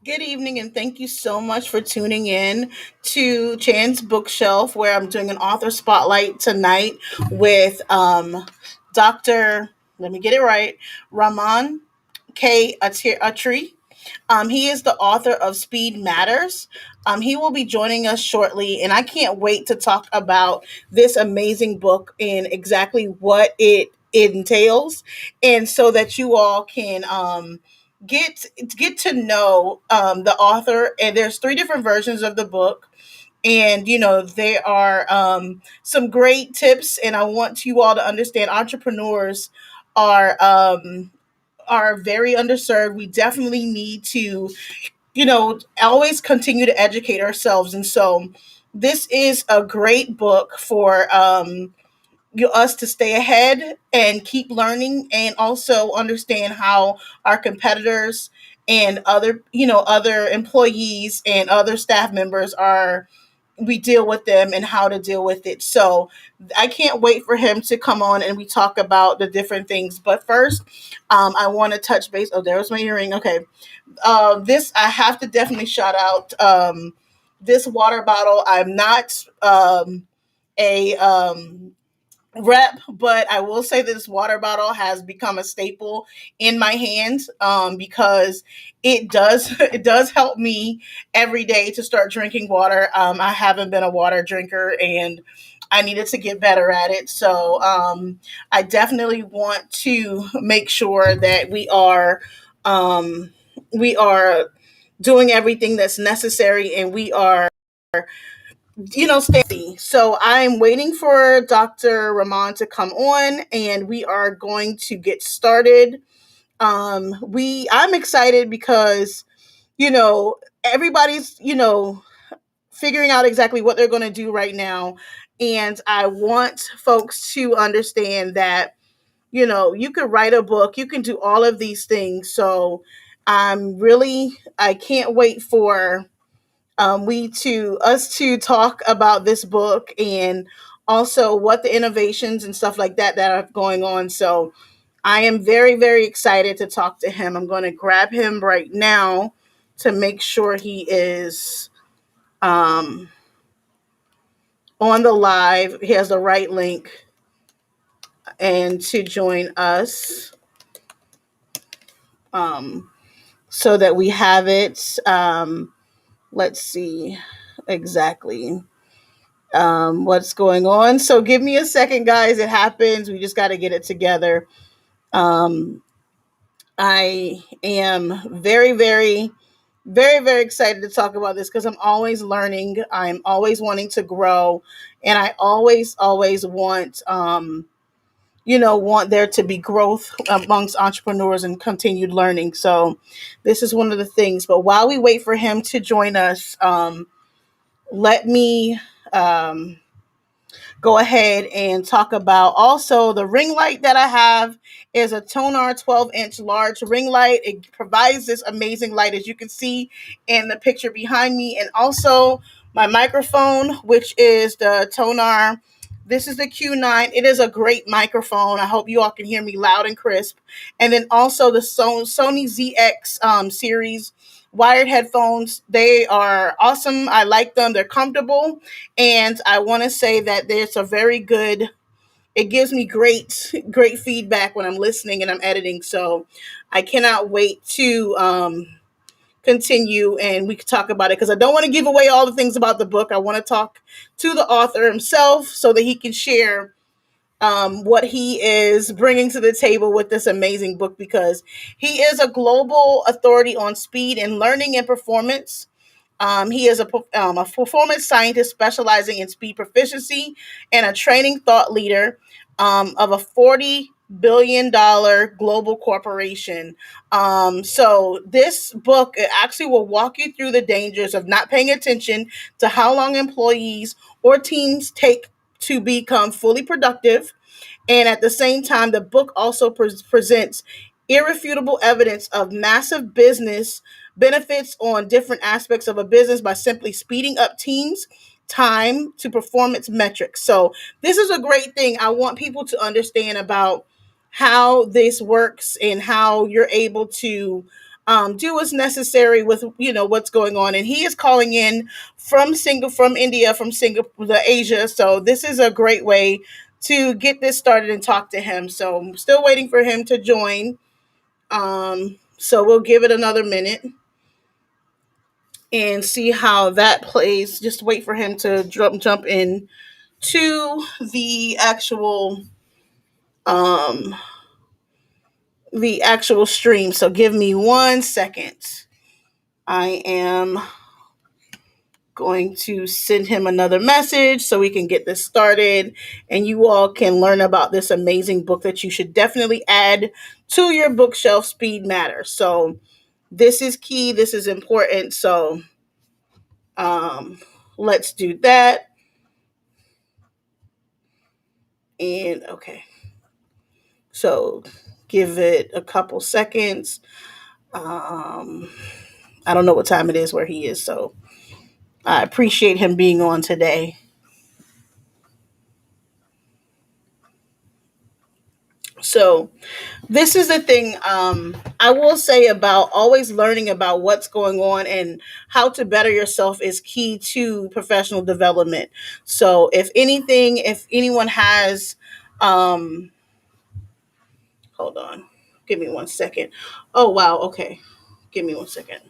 Good evening, and thank you so much for tuning in to Chan's Bookshelf, where I'm doing an author spotlight tonight with Dr. Let me get it right, Raman Attri. He is the author of Speed Matters. He will be joining us shortly, and I can't wait to talk about this amazing book and exactly what it entails, and so that you all can get to know the author. And there's three different versions of the book, and there are some great tips. And I want you all to understand entrepreneurs are are very underserved. We definitely need to, always continue to educate ourselves. And so this is a great book for us to stay ahead and keep learning, and also understand how our competitors and other employees and other staff members are, we deal with them and how to deal with it. So I can't wait for him to come on and we talk about the different things. But first, I want to touch base. Oh, there was my earring. Okay. This I have to definitely shout out. This water bottle. I'm not a rep, but I will say this water bottle has become a staple in my hands, because it does help me every day to start drinking water. I haven't been a water drinker, and I needed to get better at it. So I definitely want to make sure that we are doing everything that's necessary, and we are, stay. So I'm waiting for Dr. Raman to come on, and we are going to get started. I'm excited because everybody's figuring out exactly what they're going to do right now, and I want folks to understand that you could write a book, you can do all of these things. So I can't wait for we to us to talk about this book, and also what the innovations and stuff like that are going on. So I am very, very excited to talk to him. I'm going to grab him right now to make sure he is um, on the live. He has the right link and to join us, um, so that we have it. Let's see exactly what's going on. So give me a second, guys. It happens. We just got to get it together. Um, I am very, very, very, very excited to talk about this because I'm always learning. I'm always wanting to grow, and I always, always want there to be growth amongst entrepreneurs and continued learning. So this is one of the things. But while we wait for him to join us, let me. Um, Go ahead and talk about also the ring light that I have is a Tonar 12-inch large ring light. It provides this amazing light, as you can see in the picture behind me, and also my microphone, which is the Tonar. This is the Q9. It is a great microphone. I hope you all can hear me loud and crisp. And then also the Sony ZX series wired headphones. They are awesome. I like them. They're comfortable, and I want to say that there's a very good, it gives me great feedback when I'm listening and I'm editing. So I cannot wait to continue, and we could talk about it, because I don't want to give away all the things about the book. I want to talk to the author himself so that he can share what he is bringing to the table with this amazing book, because he is a global authority on speed and learning and performance. He is a performance scientist specializing in speed proficiency, and a training thought leader of a 40 multi-billion-dollar global corporation. So this book, it actually will walk you through the dangers of not paying attention to how long employees or teams take to become fully productive. And at the same time, the book also presents irrefutable evidence of massive business benefits on different aspects of a business by simply speeding up teams' time to performance metrics. So, this is a great thing. I want people to understand about how this works and how you're able to do what's necessary with what's going on. And he is calling in from India, from Singapore, the Asia. So this is a great way to get this started and talk to him. So I'm still waiting for him to join. So we'll give it another minute and see how that plays. Just wait for him to jump in to um the actual stream. So give me 1 second. I am going to send him another message so we can get this started and you all can learn about this amazing book that you should definitely add to your bookshelf. Speed matters. So this is key, this is important. So um let's do that. And okay, so give it a couple seconds. I don't know what time it is where he is, so I appreciate him being on today. So this is the thing, I will say about always learning about what's going on and how to better yourself is key to professional development. So if anyone has hold on, give me 1 second. Oh wow, okay, give me 1 second.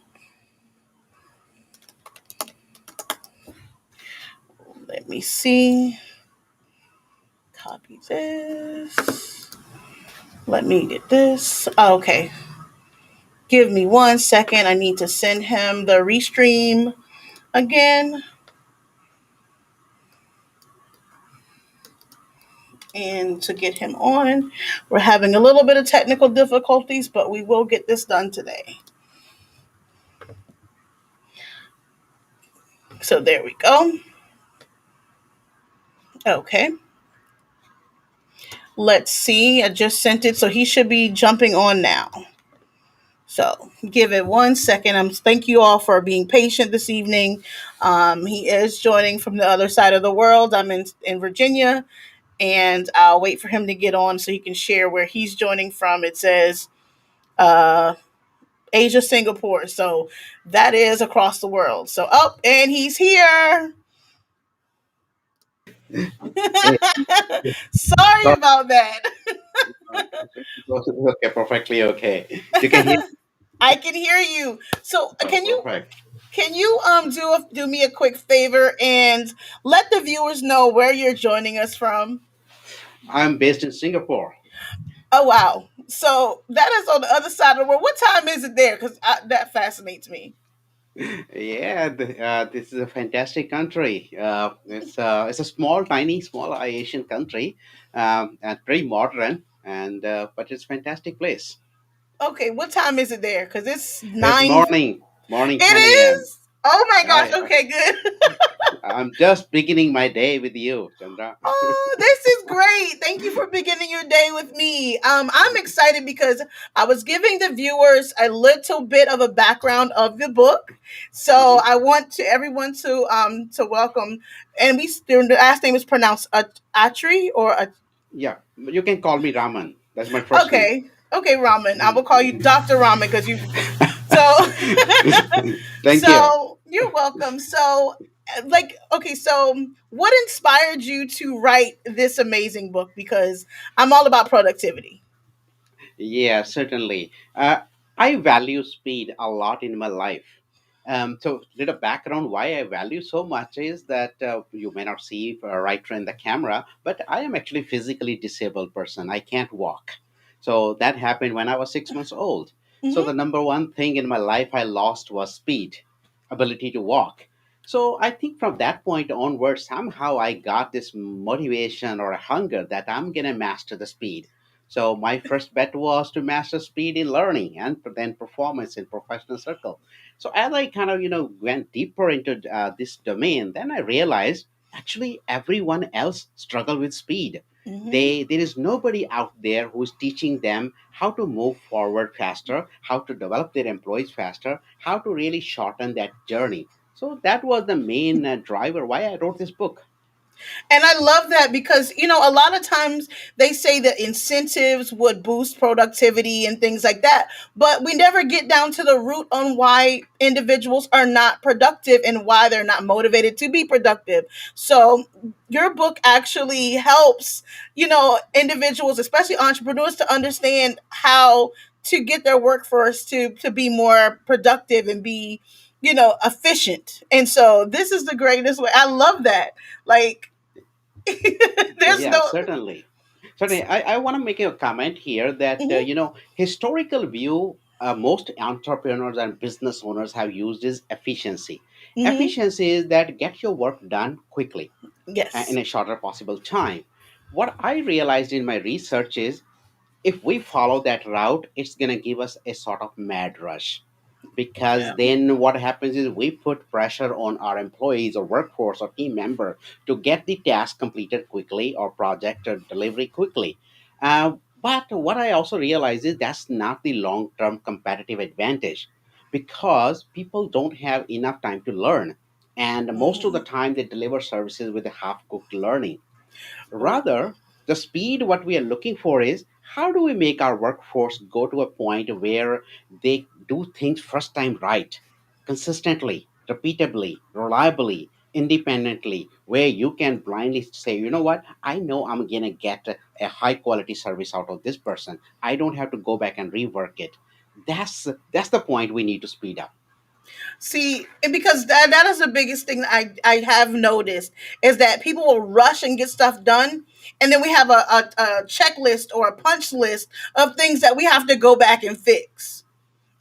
Let me see, copy this, let me get this. Okay, give me 1 second, I need to send him the restream again. And to get him on, we're having a little bit of technical difficulties, but we will get this done today. So there we go. Okay. Let's see. I just sent it, so he should be jumping on now. So give it 1 second. Thank you all for being patient this evening. He is joining from the other side of the world. I'm in Virginia, and I'll wait for him to get on so he can share where he's joining from. It says uh, Asia, Singapore. So that is across the world. So, oh, and he's here. Hey, Sorry sorry. about that. Okay, perfectly okay. You can hear. I can hear you. So, Oh, perfect. can you do me a quick favor and let the viewers know where you're joining us from? I'm based in Singapore. Oh wow. So that is on the other side of the world. What time is it there? Because that fascinates me. Yeah, this is a fantastic country. It's a small, tiny, small Asian country, and very modern, and but it's a fantastic place. Okay, what time is it there? Because it's It's 9. morning, It 10 a.m. is. Oh my Yeah, gosh. yeah. Okay, good. I'm just beginning my day with you, Chandra. Oh, this is great. Thank you for beginning your day with me. I'm excited because I was giving the viewers a little bit of a background of the book. So Hmm. I want everyone to welcome, and the last name is pronounced Atri or Yeah, you can call me Raman. That's my first name. okay. Okay, Raman. I will call you Dr. Raman because you so Thank you. so you're welcome. So okay, so what inspired you to write this amazing book? Because I'm all about productivity. Yeah, certainly. I value speed a lot in my life. So, little background why I value so much is that you may not see right in the camera, but I am actually physically disabled person. I can't walk. So that happened when I was 6 months old. So the Hmm. number one thing in my life I lost was speed, ability to walk. So I think from that point onward, somehow I got this motivation or a hunger that I'm gonna master the speed. So my first bet was to master speed in learning and then performance in professional circle. So as I kind of went deeper into this domain, then I realized actually everyone else struggle with speed. Hmm. There is nobody out there who's teaching them how to move forward faster, how to develop their employees faster, how to really shorten that journey. So that was the main driver why I wrote this book. And I love that because, a lot of times they say that incentives would boost productivity and things like that. But we never get down to the root on why individuals are not productive and why they're not motivated to be productive. So your book actually helps, individuals, especially entrepreneurs, to understand how to get their workforce to be more productive and be, efficient. And so this is the greatest way. I love that. Like, there's Yeah, no. certainly. Certainly, I want to make a comment here that, Mhm, historical view most entrepreneurs and business owners have used is efficiency. mhm. Efficiency is that get your work done quickly in Yes. a shorter possible time. What I realized in my research is if we follow that route, it's going to give us a sort of mad rush. Because Yeah. then what happens is we put pressure on our employees or workforce or team member to get the task completed quickly or project or delivery quickly. But what I also realize is that's not the long term competitive advantage because people don't have enough time to learn. And most of the Mhm. time, they deliver services with a half cooked learning. Ooh. Rather, the speed what we are looking for is how do we make our workforce go to a point where they do things first time right, consistently, repeatably, reliably, independently, where you can blindly say, you know what, I know I'm going to get a high quality service out of this person. I don't have to go back and rework it. That's the point we need to speed up. See, and because that is the biggest thing that I have noticed is that people will rush and get stuff done, and then we have a checklist or a punch list of things that we have to go back and fix.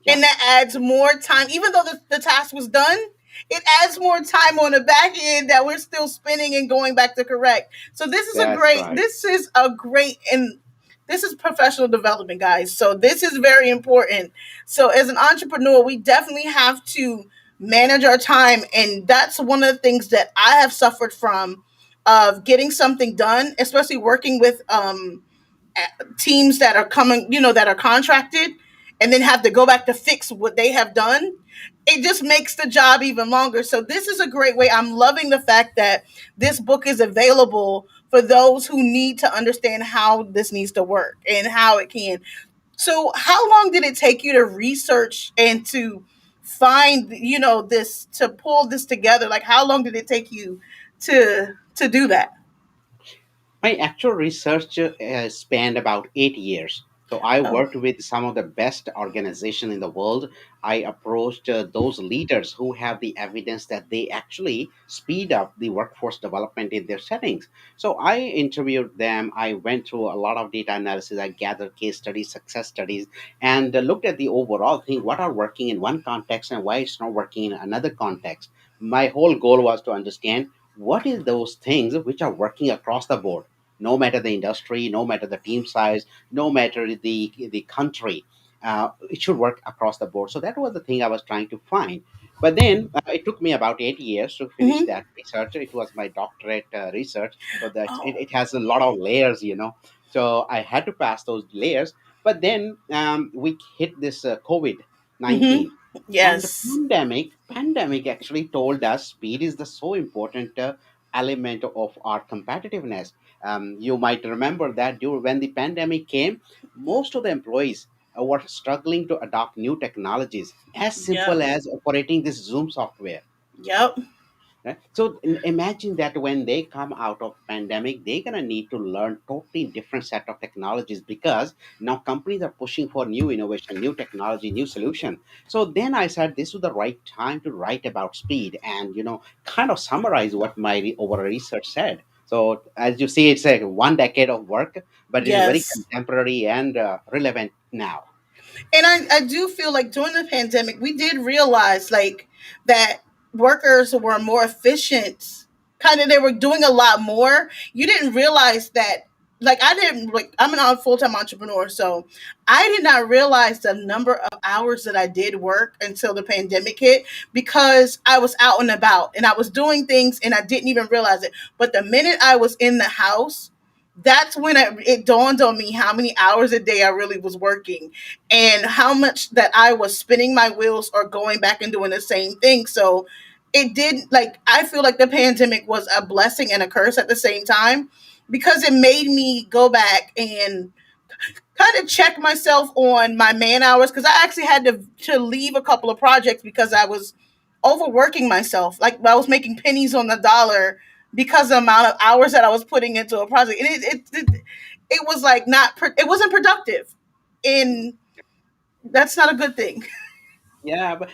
Yeah, And that adds more time. Even though the task was done, it adds more time on the back end that we're still spinning and going back to correct. So that's right. and this is professional development, guys. So this is very important. So as an entrepreneur, we definitely have to manage our time, and that's one of the things that I have suffered from, of getting something done, especially working with teams that are coming, that are contracted, and then have to go back to fix what they have done. It just makes the job even longer. So this is a great way. I'm loving the fact that this book is available for those who need to understand how this needs to work and how it can. So how long did it take you to research and to find, this, to pull this together? Like, how long did it take you to do that? My actual research spanned about 8 years. So I Oh, worked with some of the best organizations in the world. I approached those leaders who have the evidence that they actually speed up the workforce development in their settings. So I interviewed them. I went through a lot of data analysis. I gathered case studies, success studies, and looked at the overall thing, what are working in one context and why it's not working in another context. My whole goal was to understand what is those things which are working across the board, no matter the industry, no matter the team size, no matter the country. It should work across the board. So that was the thing I was trying to find. But then it took me about 8 years to finish mm-hmm. that research. It was my doctorate research, so that Oh, it has a lot of layers. So I had to pass those layers. But then we hit this COVID mm-hmm. 19, and the Yes. pandemic actually told us speed is the so important element of our competitiveness. You might remember that during when the pandemic came, most of the employees were struggling to adopt new technologies, as simple Yep. as operating this Zoom software. Yep. Right? So imagine that when they come out of pandemic, they're gonna need to learn totally different set of technologies because now companies are pushing for new innovation, new technology, new solution. So then I said this was the right time to write about speed and kind of summarize what my overall research said. So as you see, it's like 1 decade of work, but it is very Yes. contemporary and relevant now. And I do feel like during the pandemic, we did realize like that workers were more efficient. Kind of, they were doing a lot more. You didn't realize that like I didn't like I'm an full time entrepreneur, so I did not realize the number of hours that I did work until the pandemic hit because I was out and about and I was doing things and I didn't even realize it. But the minute I was in the house, that's when it dawned on me how many hours a day I really was working and how much that I was spinning my wheels or going back and doing the same thing. So it did like I feel like the pandemic was a blessing and a curse at the same time because it made me go back and kind of check myself on my man hours because I actually had to leave a couple of projects because I was overworking myself. Like I was making pennies on the dollar because of the amount of hours that I was putting into a project. And it was like it wasn't productive. And that's not a good thing. Yeah, but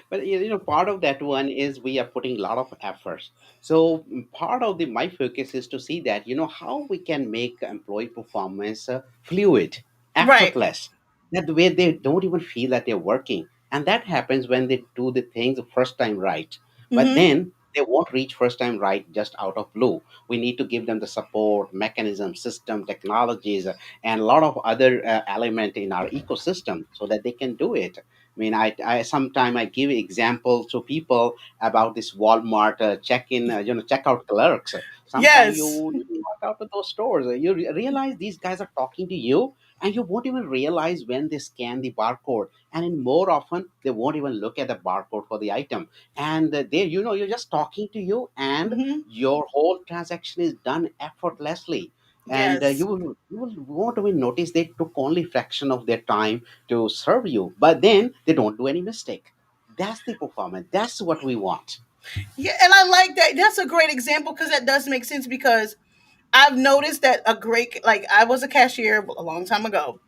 part of that one is we are putting a lot of efforts. So part of the my focus is to see that how we can make employee performance fluid, Right. effortless, that way they don't even feel that they're working, and that happens when they do the things the first time right. But Mm-hmm. then they won't reach first time right just out of blue. We need to give them the support, mechanism, system, technologies, and a lot of other element in our ecosystem so that they can do it. I mean, I sometimes I give example to people about this Walmart check-in, checkout clerks. Sometimes Yes. you walk out of those stores, you realize these guys are talking to you, and you won't even realize when they scan the barcode. And in more often, they won't even look at the barcode for the item, and you're just talking to you, and Mm-hmm. your whole transaction is done effortlessly. And Yes. you will won't even notice they took only fraction of their time to serve you, but then they don't do any mistake. That's the performance. That's what we want. Yeah, and I like that. That's a great example because that does make sense because I've noticed that a great like I was a cashier a long time ago,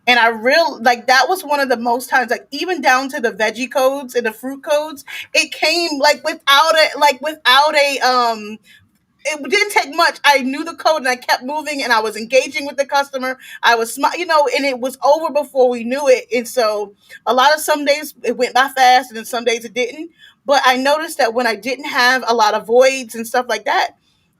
and I real like that was one of the most times like even down to the veggie codes and the fruit codes, it came like without a it didn't take much. I knew the code and I kept moving and I was engaging with the customer. I was and it was over before we knew it. And so a lot of some days it went by fast and then some days it didn't. But I noticed that when I didn't have a lot of voids and stuff like that,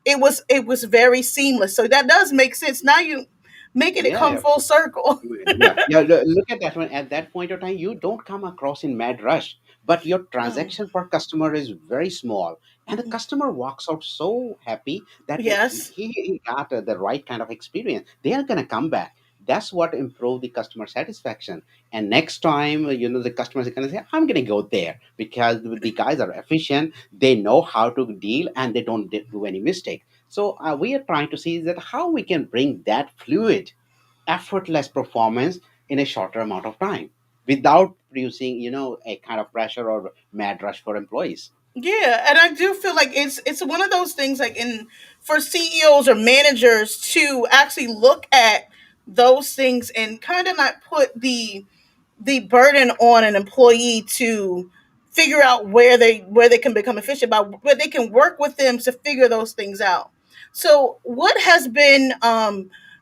it was very seamless. So that does make sense. Now you making it Yeah, come yeah. full circle. Yeah. Look at that one. At that point of time, you don't come across in mad rush, but your Oh, transaction per customer is very small, and the customer walks out so happy that yes. he got the right kind of experience. They are gonna come back. That's what improve the customer satisfaction. And next time, the customers are gonna say, "I'm gonna go there because the guys are efficient. They know how to deal, and they don't do any mistake." So we are trying to see that how we can bring that fluid, effortless performance in a shorter amount of time without producing a kind of pressure or mad rush for employees. Yeah, and I do feel like it's one of those things like in for CEOs or managers to actually look at those things and kind of not put the burden on an employee to figure out where they can become efficient by where they can work with them to figure those things out. So what has been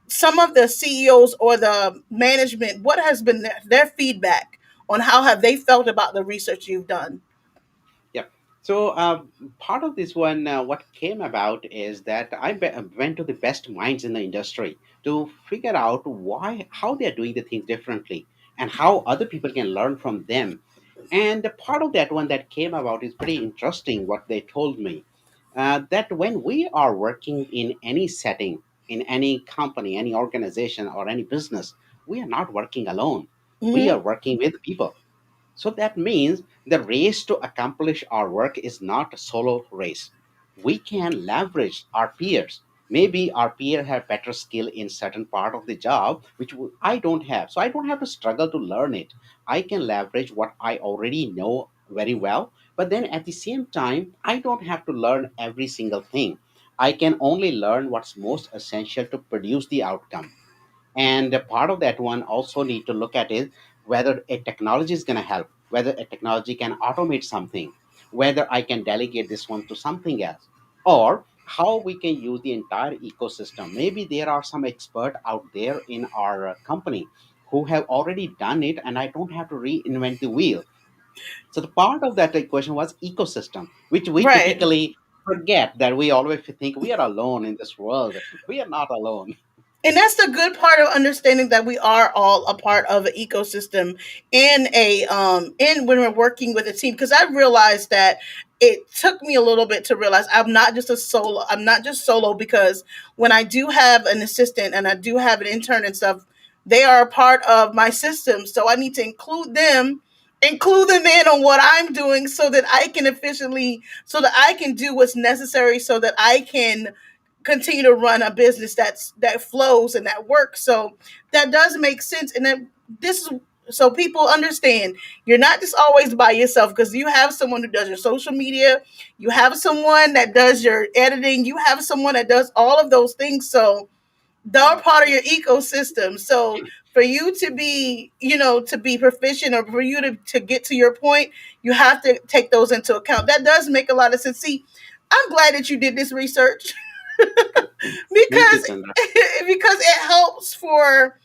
some of the CEOs or the management, what has been their feedback on how have they felt about the research you've done? Yeah. So part of this one, what came about is that went to the best minds in the industry to figure out how they are doing the things differently, and how other people can learn from them. And the part of that one that came about is pretty interesting. What they told me, that when we are working in any setting, in any company, any organization, or any business, we are not working alone. We Mm-hmm. are working with people. So that means the race to accomplish our work is not a solo race. We can leverage our peers. Maybe our peer have better skill in certain part of the job, which I don't have. So I don't have to struggle to learn it. I can leverage what I already know very well. But then at the same time, I don't have to learn every single thing. I can only learn what's most essential to produce the outcome. And a part of that one also need to look at is whether a technology is going to help, whether a technology can automate something, whether I can delegate this one to something else, or how we can use the entire ecosystem. Maybe there are some expert out there in our company who have already done it, and I don't have to reinvent the wheel. So the part of that equation was ecosystem, which we Right. typically forget, that we always think we are alone in this world. We are not alone. And that's the good part of understanding that we are all a part of an ecosystem and a and when we're working with a team, because I realized that it took me a little bit to realize I'm not just solo, because when I do have an assistant and I do have an intern and stuff, they are a part of my system, so I need to include them in on what I'm doing so that I can efficiently so that I can do what's necessary so that I can continue to run a business that flows and that works. So that does make sense. And then this is so people understand you're not just always by yourself, because you have someone who does your social media, you have someone that does your editing, you have someone that does all of those things. So they're part of your ecosystem. So for you to be, to be proficient, or for you to get to your point, you have to take those into account. That does make a lot of sense. See, I'm glad that you did this research Thank you, because Sandra. because it helps for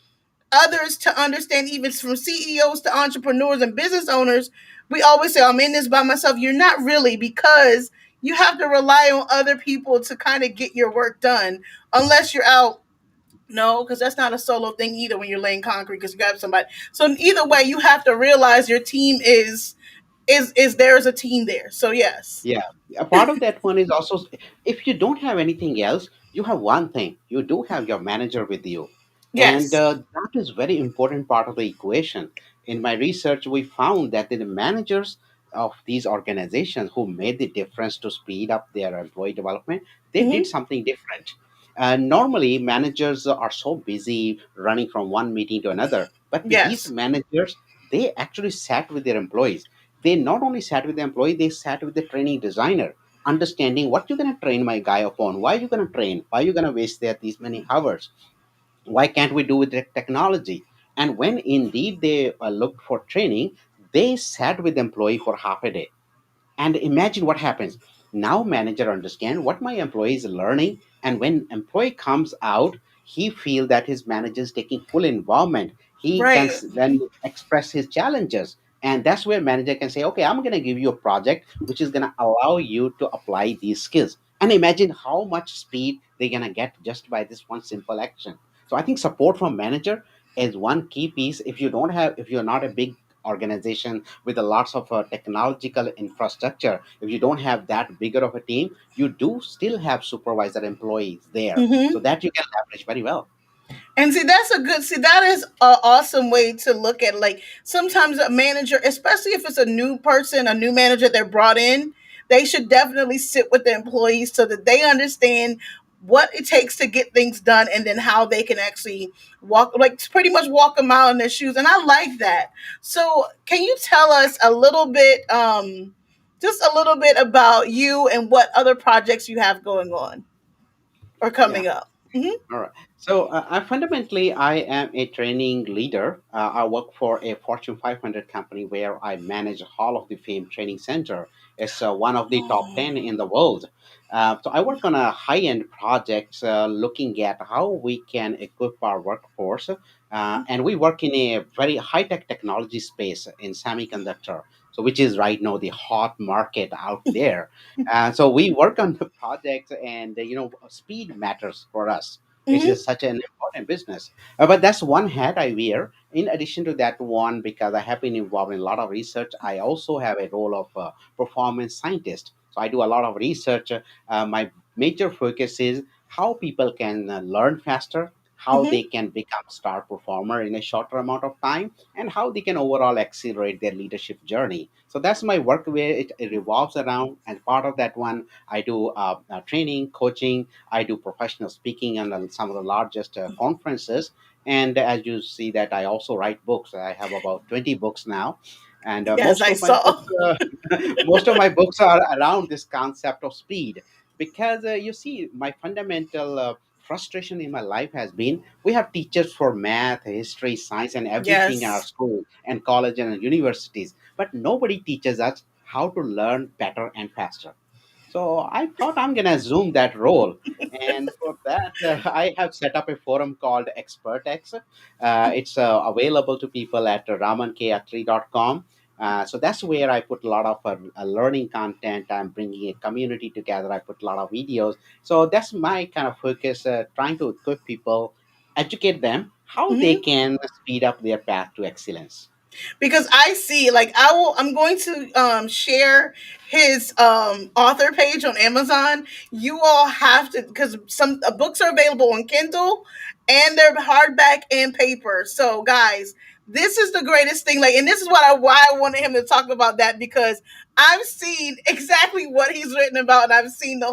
others to understand, even from CEOs to entrepreneurs and business owners. We always say, I'm in this by myself. You're not really, because you have to rely on other people to kind of get your work done, unless you're out. No, because that's not a solo thing either when you're laying concrete, because you got somebody. So either way, you have to realize your team is there's a team there. So yes. Yeah, a part of that one is also, if you don't have anything else, you have one thing. You do have your manager with you, and Yes. that is very important part of the equation. In my research, we found that the managers of these organizations who made the difference to speed up their employee development, they did Mm-hmm. something different. Normally, managers are so busy running from one meeting to another, but these Yes. managers, they actually sat with their employees. They not only sat with the employee, they sat with the training designer, understanding what you're going to train my guy upon, why you're going to train, why you're going to waste there these many hours, why can't we do with the technology. And when indeed they looked for training, they sat with the employee for half a day, and imagine what happens. Now manager understand what my employee is learning, and when employee comes out, he feel that his manager is taking full involvement. He can Right. then express his challenges, and that's where manager can say, okay, I'm going to give you a project which is going to allow you to apply these skills. And imagine how much speed they're going to get just by this one simple action. So I think support from manager is one key piece. If you're not a big organization with a lots of technological infrastructure, if you don't have that bigger of a team, you do still have supervisor employees there, so Mm-hmm. that you can leverage very well. And see, that is an awesome way to look at, like, sometimes a manager, especially if it's a new person, a new manager they're brought in, they should definitely sit with the employees so that they understand what it takes to get things done, and then how they can actually pretty much walk them out in their shoes. And I like that. So can you tell us a little bit, just a little bit about you and what other projects you have going on or Yeah. coming up? Hmm. All right. So I am a training leader. I work for a Fortune 500 company where I manage Hall of the Fame Training Center. It's one of the top Oh. 10 in the world. So I work on a high-end projects looking at how we can equip our workforce. And we work in a very high-tech technology space in semiconductor. So which is right now the hot market out there. So we work on the projects, and speed matters for us. It Hmm. is such an important business. But that's one hat I wear. In addition to that one, because I have been involved in a lot of research, I also have a role of performance scientist. So I do a lot of research. My major focus is how people can learn faster, how they Hmm. can become star performer in a shorter amount of time, and how they can overall accelerate their leadership journey. So that's my work where it revolves around. And part of that one, I do training, coaching, I do professional speaking on some of the largest conferences. And as you see that I also write books. I have about 20 books now. And Yes, I saw. most of my books are around this concept of speed, because you see, my fundamental frustration in my life has been, we have teachers for math, history, science, and everything in our Yes. school and college and universities, but nobody teaches us how to learn better and faster. So I thought I'm going to assume that role. And for that, I have set up a forum called ExpertX. It's available to people at ramankatri.com. So that's where I put a lot of learning content. I'm bringing a community together. I put a lot of videos. So that's my kind of focus, trying to equip people educate them how they Mhm. can speed up their path to excellence. Because I see, like, I'm going to share his author page on Amazon. You all have to, because some books are available on Kindle and they're hardback and paper. So guys, this is the greatest thing. Like, and this is why I wanted him to talk about that, because I've seen exactly what he's written about, and I've seen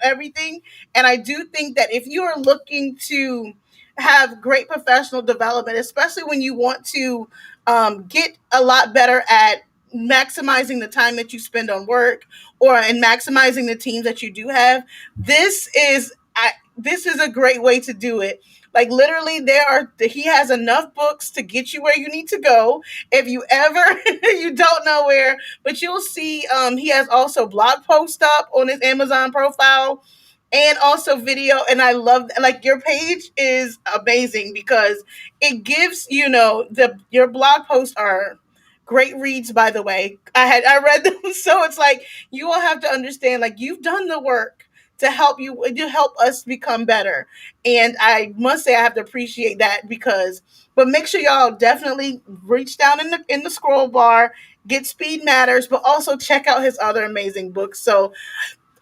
everything. And I do think that if you are looking to have great professional development, especially when you want to get a lot better at maximizing the time that you spend on work, or in maximizing the teams that you do have, this is a great way to do it. Like, literally, he has enough books to get you where you need to go if you ever you don't know where. But you'll see, he has also blog posts up on his Amazon profile, and also video. And I love, like, your page is amazing because it gives, the your blog posts are great reads, by the way. I read them so it's like, you all have to understand, like, you've done the work to help us become better. And I must say, I have to appreciate that. Because but make sure y'all definitely reach down in the scroll bar, get Speed Matters, but also check out his other amazing books. So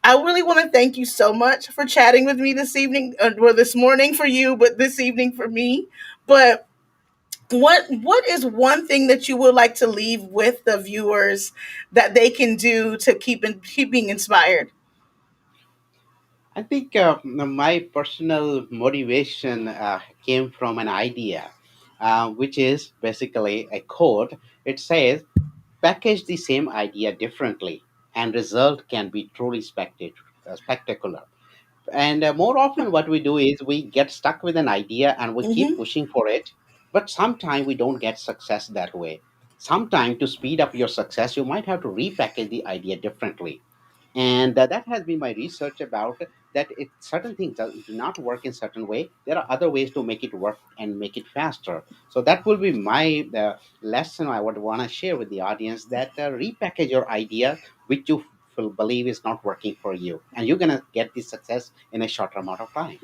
I really want to thank you so much for chatting with me this evening, or this morning for you, but this evening for me. But what is one thing that you would like to leave with the viewers that they can do to keep being inspired? I think my personal motivation came from an idea, which is basically a quote. It says, package the same idea differently, and result can be truly spectacular. And more often, what we do is we get stuck with an idea and we keep Mm-hmm. pushing for it. But sometimes we don't get success that way. Sometimes to speed up your success, you might have to repackage the idea differently. And that has been my research about that. If certain things do not work in certain way, there are other ways to make it work and make it faster. So that will be my lesson I would want to share with the audience, that repackage your idea which you believe is not working for you, and you're going to get the success in a shorter amount of time.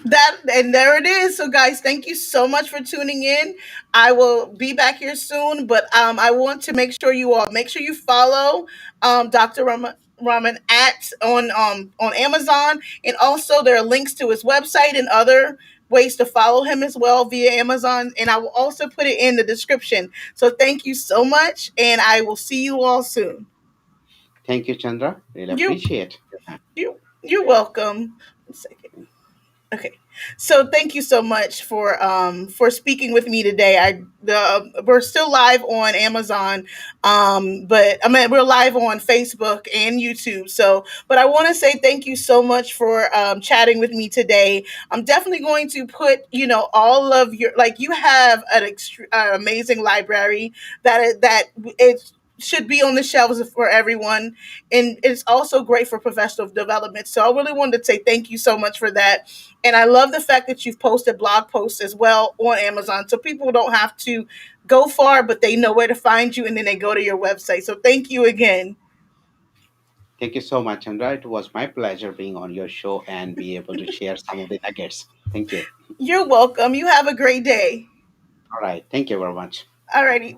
That, and there it is. So guys, thank you so much for tuning in. I will be back here soon, but I want to make sure you follow Dr. Raman at on Amazon. And also there are links to his website and other ways to follow him as well via Amazon, and I will also put it in the description. So thank you so much, and I will see you all soon. Thank you, Chandra. Really you appreciate your time. you're welcome. One second. Okay. So thank you so much for speaking with me today. We're still live on Amazon, but I mean, we're live on Facebook and YouTube. So, but I want to say thank you so much for chatting with me today. I'm definitely going to put, all of your, like, you have an amazing library that it should be on the shelves for everyone, and it's also great for professional development. So I really wanted to say thank you so much for that. And I love the fact that you've posted blog posts as well on Amazon, so people don't have to go far, but they know where to find you, and then they go to your website. So thank you again. Thank you so much, Chandra. It was my pleasure being on your show and be able to share some of the nuggets. Thank you. You're welcome. You have a great day. All right. Thank you very much. Alrighty.